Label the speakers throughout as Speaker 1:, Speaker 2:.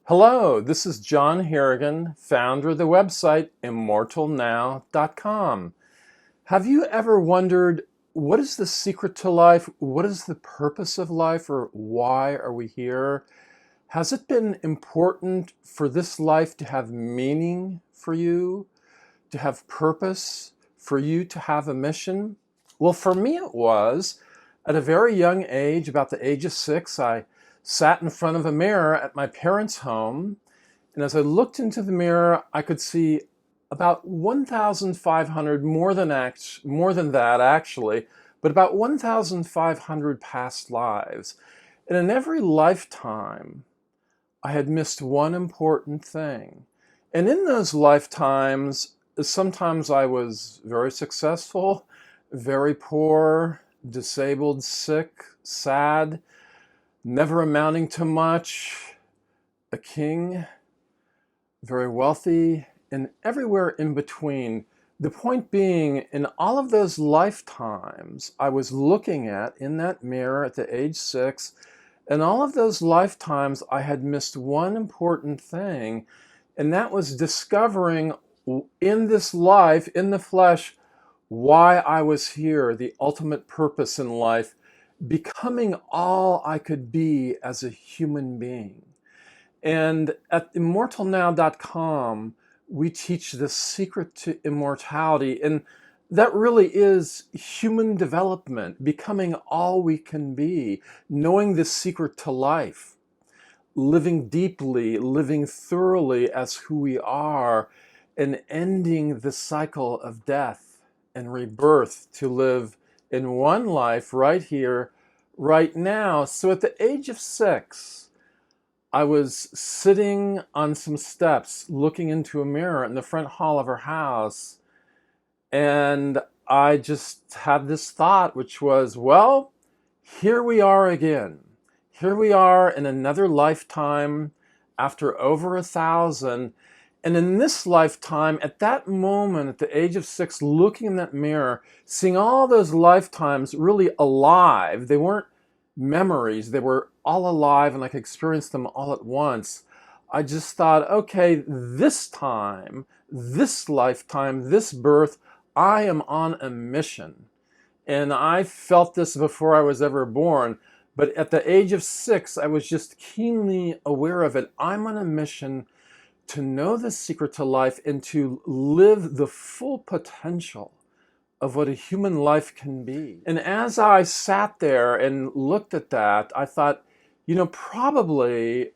Speaker 1: Hello, this is John Harrigan, founder of the website immortalnow.com. Have you ever wondered, what is the secret to life? What is the purpose of life, or why are we here? Has it been important for this life to have meaning for you, to have purpose, for you to have a mission? Well, for me it was. At a very young age, about the age of 6, I sat in front of a mirror at my parents' home, and as I looked into the mirror, I could see about 1,500, more than that actually, but about 1,500 past lives. And in every lifetime, I had missed one important thing. And in those lifetimes, sometimes I was very successful, very poor, disabled, sick, sad, never amounting to much, a king, very wealthy, and everywhere in between. The point being, in all of those lifetimes I was looking at in that mirror at the age 6, in all of those lifetimes I had missed one important thing, and that was discovering in this life, in the flesh, why I was here, the ultimate purpose in life, becoming all I could be as a human being. And at immortalnow.com, we teach the secret to immortality. And that really is human development, becoming all we can be, knowing the secret to life, living deeply, living thoroughly as who we are, and ending the cycle of death and rebirth to live in one life right here, right now. So at the age of 6, I was sitting on some steps looking into a mirror in the front hall of her house, and I just had this thought, which was, well, here we are again. Here we are in another lifetime after over 1,000. And in this lifetime, at that moment, at the age of 6, looking in that mirror, seeing all those lifetimes really alive, they weren't memories, they were all alive and I could experience them all at once. I just thought, okay, this time, this lifetime, this birth, I am on a mission. And I felt this before I was ever born. But at the age of 6, I was just keenly aware of it. I'm on a mission to know the secret to life and to live the full potential of what a human life can be. And as I sat there and looked at that, I thought, probably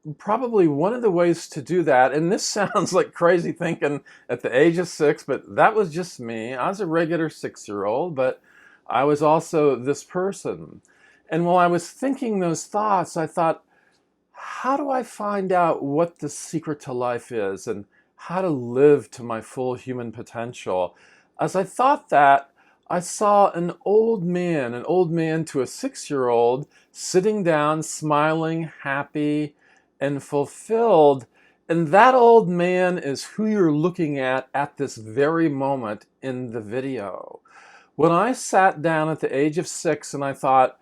Speaker 1: one of the ways to do that, and this sounds like crazy thinking at the age of 6, but that was just me. I was a regular 6-year-old, but I was also this person. And while I was thinking those thoughts, I thought, how do I find out what the secret to life is and how to live to my full human potential? As I thought that, I saw an old man to a 6-year-old, sitting down, smiling, happy, and fulfilled. And that old man is who you're looking at this very moment in the video. When I sat down at the age of 6 and I thought,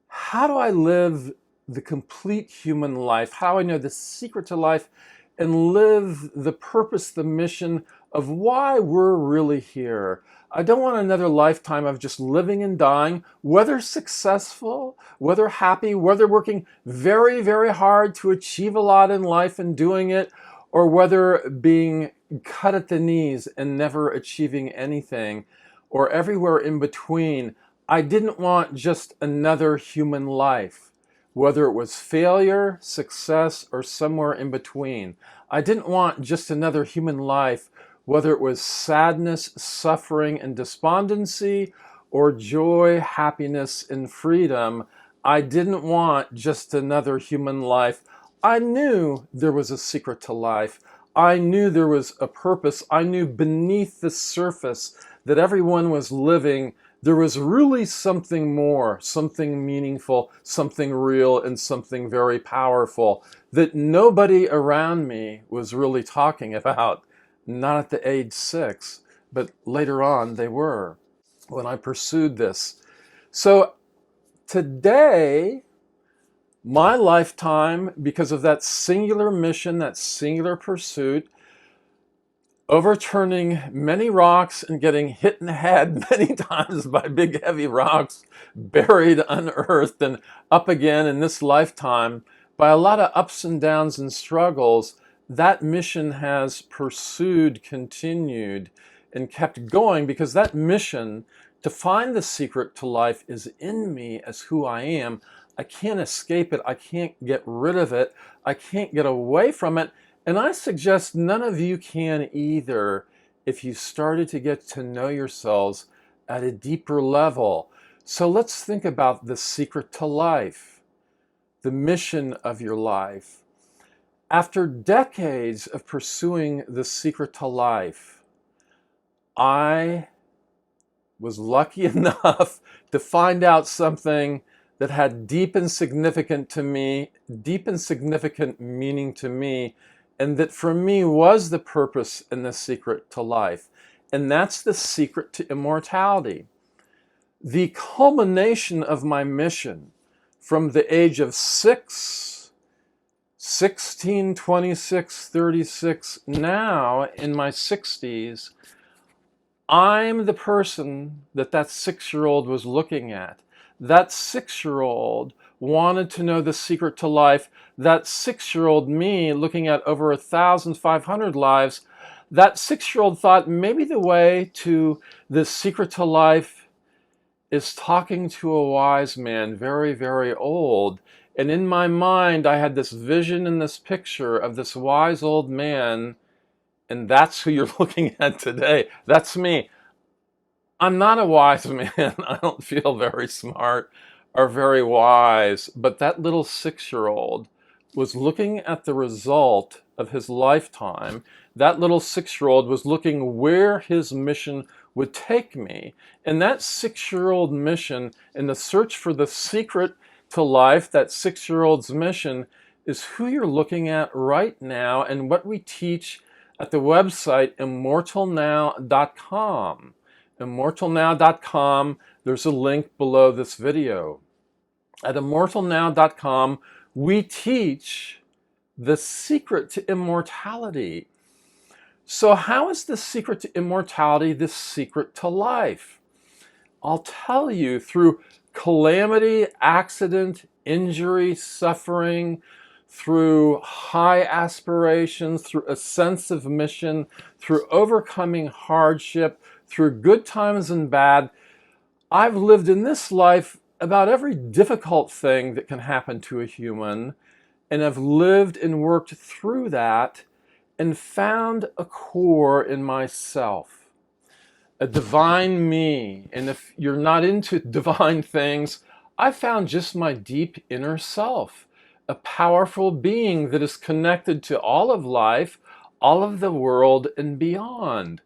Speaker 1: how do I live the complete human life? How do I know the secret to life and live the purpose, the mission of why we're really here? I don't want another lifetime of just living and dying, whether successful, whether happy, whether working very, very hard to achieve a lot in life and doing it, or whether being cut at the knees and never achieving anything, or everywhere in between. I didn't want just another human life, whether it was failure, success, or somewhere in between. I didn't want just another human life, whether it was sadness, suffering, and despondency, or joy, happiness, and freedom. I didn't want just another human life. I knew there was a secret to life. I knew there was a purpose. I knew beneath the surface that everyone was living, there was really something more, something meaningful, something real, and something very powerful that nobody around me was really talking about. Not at the age 6, but later on they were, when I pursued this. So today, My lifetime, because of that singular mission, that singular pursuit, overturning many rocks and getting hit in the head many times by big heavy rocks, buried, unearthed, and up again in this lifetime by a lot of ups and downs and struggles, that mission has pursued, continued, and kept going, because that mission to find the secret to life is in me as who I am. I can't escape it. I can't get rid of it. I can't get away from it. And I suggest none of you can either if you started to get to know yourselves at a deeper level. So let's think about the secret to life, the mission of your life. After decades of pursuing the secret to life, I was lucky enough to find out something that had deep and significant meaning to me, and that for me was the purpose and the secret to life. And that's the secret to immortality. The culmination of my mission from the age of 6, 16, 26, 36, now in my 60s, I'm the person that 6-year-old was looking at. That 6-year-old wanted to know the secret to life. That 6-year-old me, looking at over 1,500 lives, that 6-year-old thought maybe the way to the secret to life is talking to a wise man, very, very old. And in my mind, I had this vision and this picture of this wise old man, and that's who you're looking at today. That's me. I'm not a wise man. I don't feel very smart or very wise, but that little 6-year-old was looking at the result of his lifetime. That little 6-year-old was looking where his mission would take me. And that 6-year-old mission, in the search for the secret to life, that 6-year-old's mission is who you're looking at right now, and what we teach at the website immortalnow.com. Immortalnow.com, there's a link below this video. At immortalnow.com, we teach the secret to immortality. So how is the secret to immortality the secret to life? I'll tell you, through calamity, accident, injury, suffering, through high aspirations, through a sense of mission, through overcoming hardship, through good times and bad, I've lived in this life about every difficult thing that can happen to a human, and have lived and worked through that and found a core in myself, a divine me. And if you're not into divine things, I found just my deep inner self, a powerful being that is connected to all of life, all of the world, and beyond.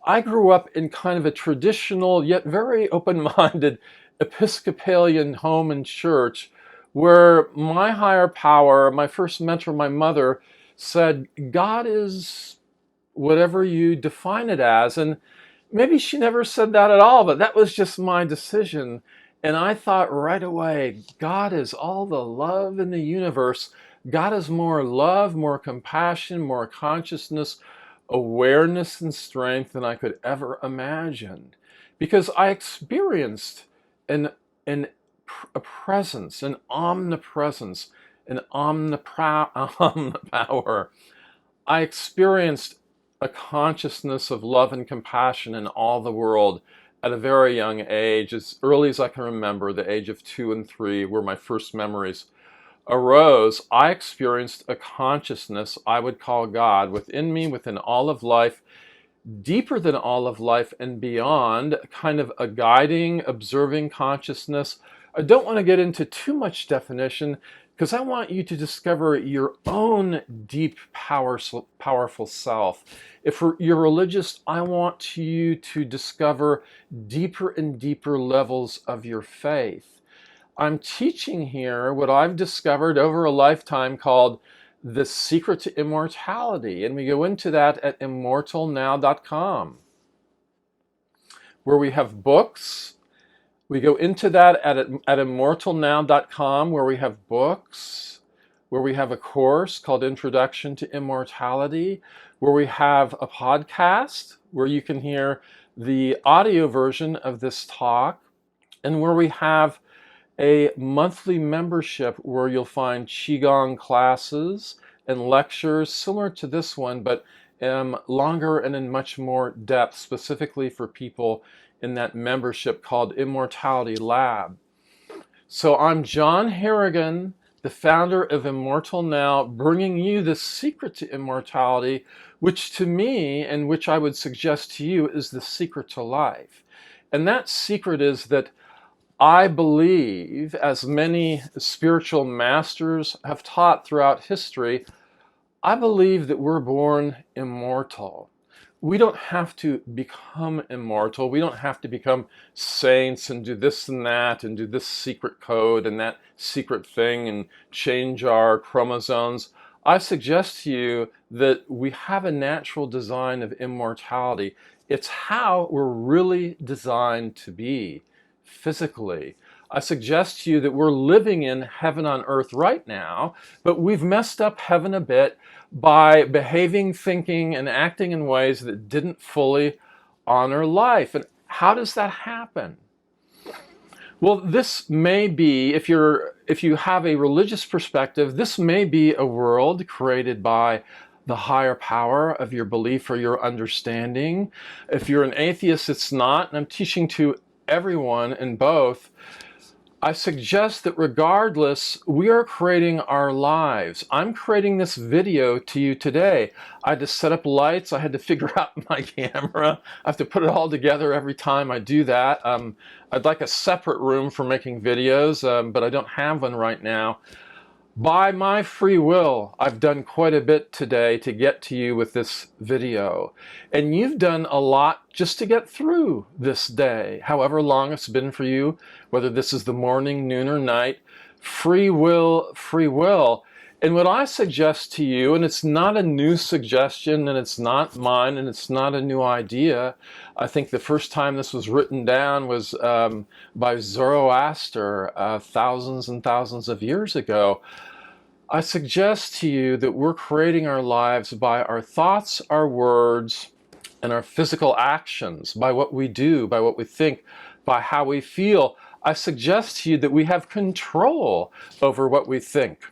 Speaker 1: I grew up in kind of a traditional yet very open-minded Episcopalian home and church, where my higher power, my first mentor, my mother, said, God is whatever you define it as. And maybe she never said that at all, but that was just my decision. And I thought right away, God is all the love in the universe. God is more love, more compassion, more consciousness, awareness, and strength than I could ever imagine. Because I experienced an, an, a presence, an omnipresence, an omnipower. I experienced a consciousness of love and compassion in all the world at a very young age. As early as I can remember, the age of 2 and 3 were my first memories arose. I experienced a consciousness I would call God within me, within all of life, deeper than all of life and beyond, kind of a guiding, observing consciousness. I don't want to get into too much definition, because I want you to discover your own deep, powerful self. If you're religious, I want you to discover deeper and deeper levels of your faith. I'm teaching here what I've discovered over a lifetime called the secret to immortality, and we go into that at immortalnow.com, where we have books, We go into that at immortalnow.com, where we have books, where we have a course called Introduction to Immortality, where we have a podcast where you can hear the audio version of this talk, and where we have a monthly membership where you'll find Qigong classes and lectures similar to this one, but longer and in much more depth, specifically for people in that membership called Immortality LAB. So I'm John Harrigan, the founder of Immortal Now, bringing you the secret to immortality, which to me, and which I would suggest to you, is the secret to life. And that secret is that I believe, as many spiritual masters have taught throughout history, I believe that we're born immortal. We don't have to become immortal. We don't have to become saints and do this and that and do this secret code and that secret thing and change our chromosomes. I suggest to you that we have a natural design of immortality. It's how we're really designed to be physically. I suggest to you that we're living in heaven on earth right now, but we've messed up heaven a bit by behaving, thinking, and acting in ways that didn't fully honor life. And how does that happen? Well, this may be, if you have a religious perspective, this may be a world created by the higher power of your belief or your understanding. If you're an atheist, it's not. And I'm teaching to everyone in both. I suggest that regardless, we are creating our lives. I'm creating this video to you today. I had to set up lights. I had to figure out my camera. I have to put it all together every time I do that. I'd like a separate room for making videos, but I don't have one right now. By my free will, I've done quite a bit today to get to you with this video. And you've done a lot just to get through this day, however long it's been for you, whether this is the morning, noon, or night. Free will, free will. And what I suggest to you, and it's not a new suggestion, and it's not mine, and it's not a new idea. I think the first time this was written down was by Zoroaster thousands and thousands of years ago. I suggest to you that we're creating our lives by our thoughts, our words, and our physical actions, by what we do, by what we think, by how we feel. I suggest to you that we have control over what we think,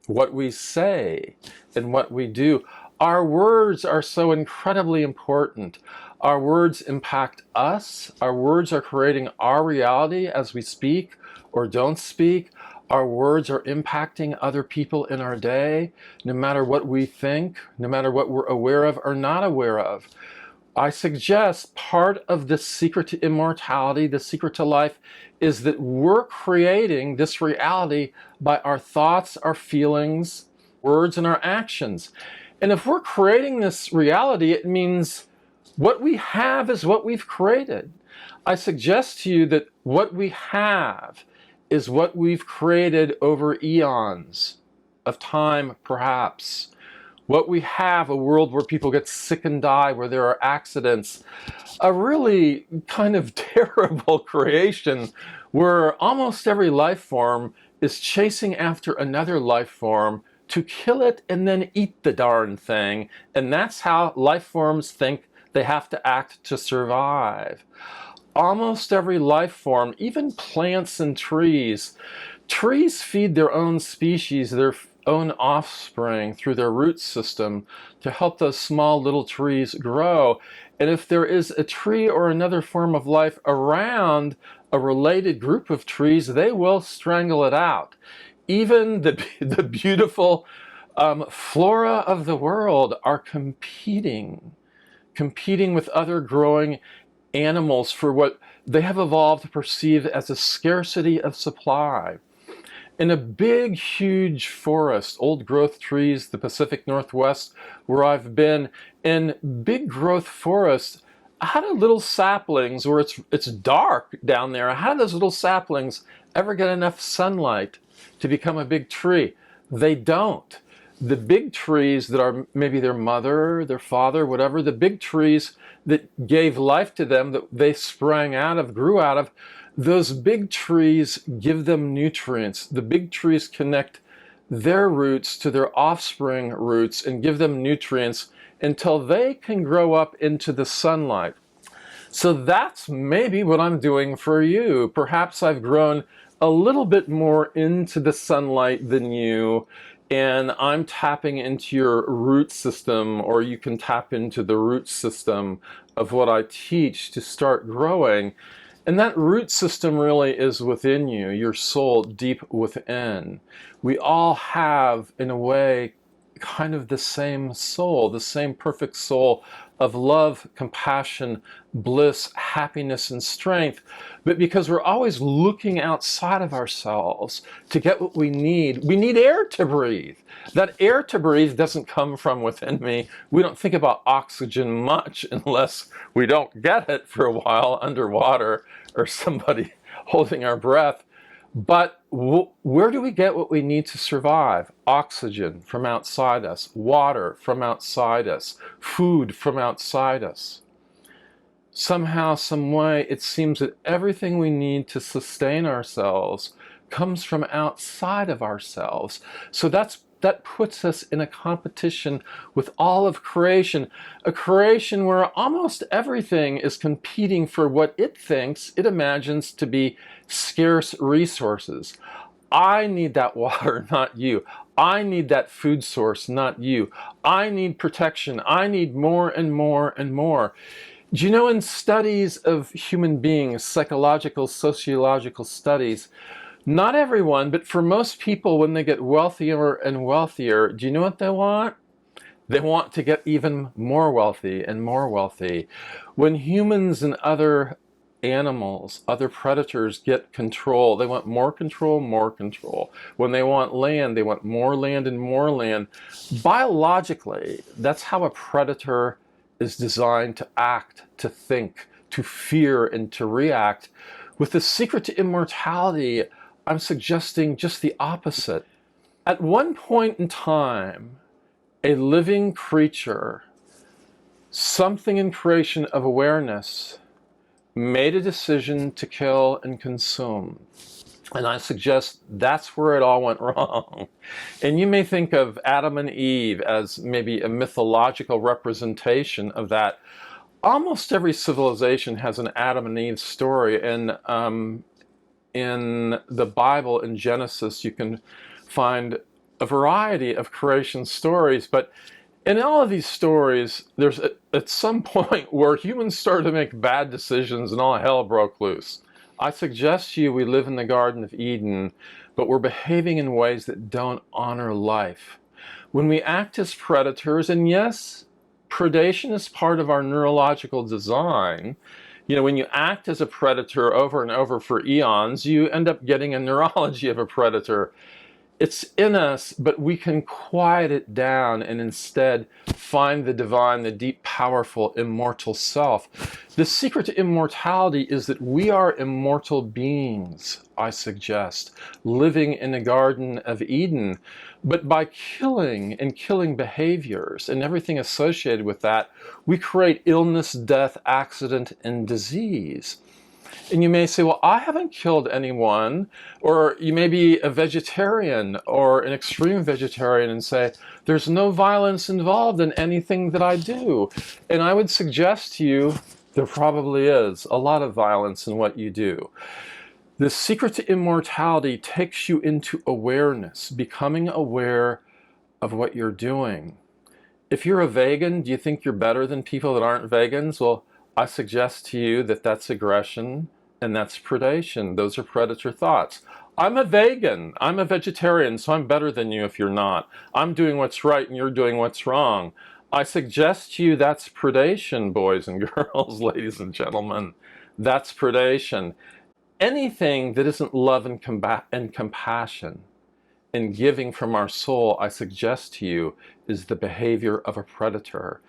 Speaker 1: what we say, and what we do. Our words are so incredibly important. Our words impact us. Our words are creating our reality as we speak or don't speak. Our words are impacting other people in our day, no matter what we think, no matter what we're aware of or not aware of. I suggest part of the secret to immortality, the secret to life, is that we're creating this reality by our thoughts, our feelings, words, and our actions. And if we're creating this reality, it means what we have is what we've created. I suggest to you that what we have is what we've created over eons of time, perhaps. What we have, a world where people get sick and die, where there are accidents, a really kind of terrible creation where almost every life form is chasing after another life form to kill it and then eat the darn thing. And that's how life forms think they have to act to survive. Almost every life form, even plants and trees feed their own species, their own offspring through their root system to help those small little trees grow. And if there is a tree or another form of life around a related group of trees, they will strangle it out. Even the beautiful flora of the world are competing with other growing animals for what they have evolved to perceive as a scarcity of supply. In a big, huge forest, old growth trees, the Pacific Northwest, where I've been, in big growth forests, how do little saplings, where it's dark down there, how do those little saplings ever get enough sunlight to become a big tree? They don't. The big trees that are maybe their mother, their father, whatever, the big trees that gave life to them, that they sprang out of, grew out of, Those big trees give them nutrients. The big trees connect their roots to their offspring roots and give them nutrients until they can grow up into the sunlight. So that's maybe what I'm doing for you. Perhaps I've grown a little bit more into the sunlight than you, and I'm tapping into your root system, or you can tap into the root system of what I teach to start growing. And that root system really is within you, your soul deep within. We all have, in a way, kind of the same soul, the same perfect soul of love, compassion, bliss, happiness, and strength. But because we're always looking outside of ourselves to get what we need air to breathe. That air to breathe doesn't come from within me. We don't think about oxygen much unless we don't get it for a while underwater or somebody holding our breath. But where do we get what we need to survive? Oxygen from outside us, water from outside us, food from outside us. Somehow, some way, it seems that everything we need to sustain ourselves comes from outside of ourselves. So that puts us in a competition with all of creation, a creation where almost everything is competing for what it thinks, it imagines to be scarce resources. I need that water, not you. I need that food source, not you. I need protection. I need more and more and more. Do you know, in studies of human beings, psychological, sociological studies, not everyone, but for most people, when they get wealthier and wealthier, do you know what they want? They want to get even more wealthy and more wealthy. When humans and other animals, other predators get control, they want more control, more control. When they want land, they want more land and more land. Biologically, that's how a predator is designed to act, to think, to fear, and to react. With the secret to immortality, I'm suggesting just the opposite. At one point in time, a living creature, something in creation of awareness, made a decision to kill and consume. And I suggest that's where it all went wrong. And you may think of Adam and Eve as maybe a mythological representation of that. Almost every civilization has an Adam and Eve story, and in the Bible, in Genesis, you can find a variety of creation stories, but in all of these stories, there's at some point where humans started to make bad decisions and all hell broke loose. I suggest to you we live in the Garden of Eden, but we're behaving in ways that don't honor life. When we act as predators, and yes, predation is part of our neurological design. You know, when you act as a predator over and over for eons, you end up getting a neurology of a predator. It's in us, but we can quiet it down and instead find the divine, the deep, powerful, immortal self. The secret to immortality is that we are immortal beings, I suggest, living in the Garden of Eden. But by killing and killing behaviors and everything associated with that, we create illness, death, accident, and disease. And you may say, well, I haven't killed anyone. Or you may be a vegetarian or an extreme vegetarian and say, there's no violence involved in anything that I do. And I would suggest to you, there probably is a lot of violence in what you do. The secret to immortality takes you into awareness, becoming aware of what you're doing. If you're a vegan, do you think you're better than people that aren't vegans? Well, I suggest to you that that's aggression and that's predation. Those are predator thoughts. I'm a vegan, I'm a vegetarian, so I'm better than you if you're not. I'm doing what's right and you're doing what's wrong. I suggest to you that's predation, boys and girls, ladies and gentlemen. That's predation. Anything that isn't love and compassion and giving from our soul, I suggest to you, is the behavior of a predator.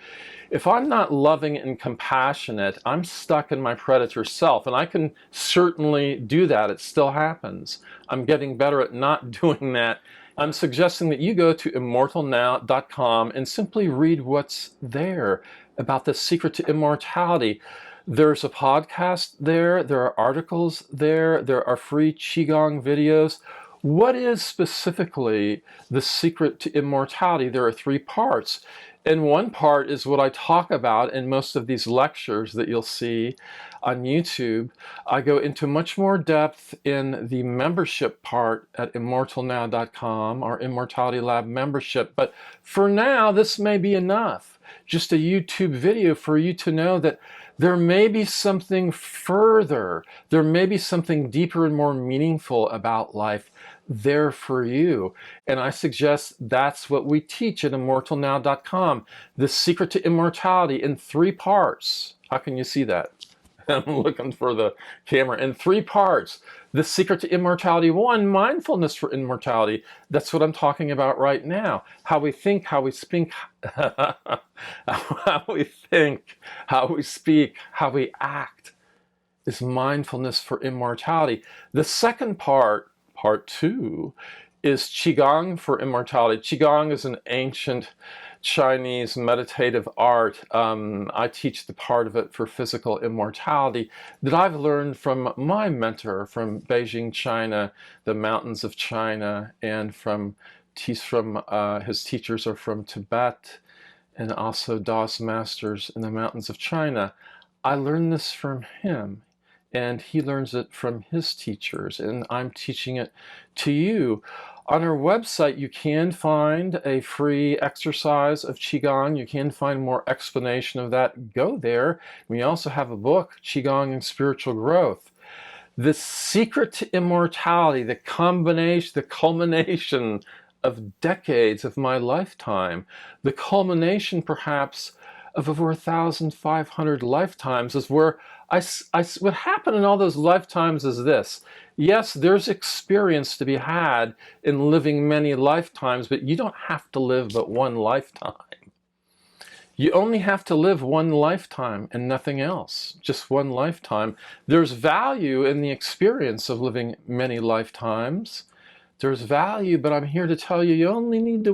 Speaker 1: If I'm not loving and compassionate, I'm stuck in my predator self, and I can certainly do that. It still happens. I'm getting better at not doing that. I'm suggesting that you go to immortalnow.com and simply read what's there about the secret to immortality. There's a podcast there, there are articles there are free Qigong videos. What is specifically the secret to immortality? There are 3 parts. And one part is what I talk about in most of these lectures that you'll see on YouTube. I go into much more depth in the membership part at immortalnow.com, or Immortality Lab membership. But for now, this may be enough. Just a YouTube video for you to know that there may be something further. There may be something deeper and more meaningful about life there for you. And I suggest that's what we teach at immortalnow.com. The secret to immortality in 3 parts. How can you see that? I'm looking for the camera. In 3 parts. The secret to immortality 1, mindfulness for immortality. That's what I'm talking about right now. How we think, how we speak, how we think, how we speak, how we act is mindfulness for immortality. The second part, part 2, is Qigong for immortality. Qigong is an ancient Chinese meditative art. I teach the part of it for physical immortality that I've learned from my mentor from Beijing, China, the mountains of China, and his teachers are from Tibet, and also Daoist masters in the mountains of China. I learned this from him, and he learns it from his teachers, and I'm teaching it to you. On our website, you can find a free exercise of Qigong. You can find more explanation of that. Go there. We also have a book, Qigong and Spiritual Growth. The secret to immortality, the culmination of decades of my lifetime, the culmination perhaps of over 1,500 lifetimes, is where what happened in all those lifetimes is this. Yes, there's experience to be had in living many lifetimes, but you don't have to live but one lifetime. You only have to live one lifetime and nothing else, just one lifetime. There's value in the experience of living many lifetimes. There's value, but I'm here to tell you, you only need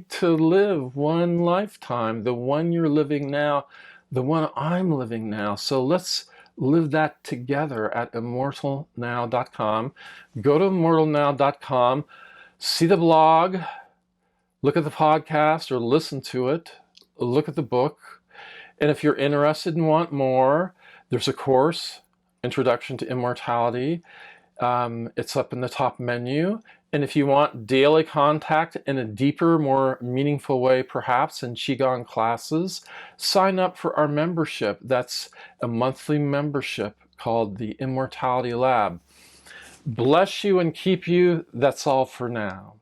Speaker 1: to live one lifetime, the one you're living now, the one I'm living now. So let's live that together at immortalnow.com. Go to immortalnow.com, see the blog, look at the podcast or listen to it, look at the book. And if you're interested and want more, there's a course, Introduction to Immortality. It's up in the top menu. And if you want daily contact in a deeper, more meaningful way, perhaps in Qigong classes, sign up for our membership. That's a monthly membership called the Immortality LAB. Bless you and keep you. That's all for now.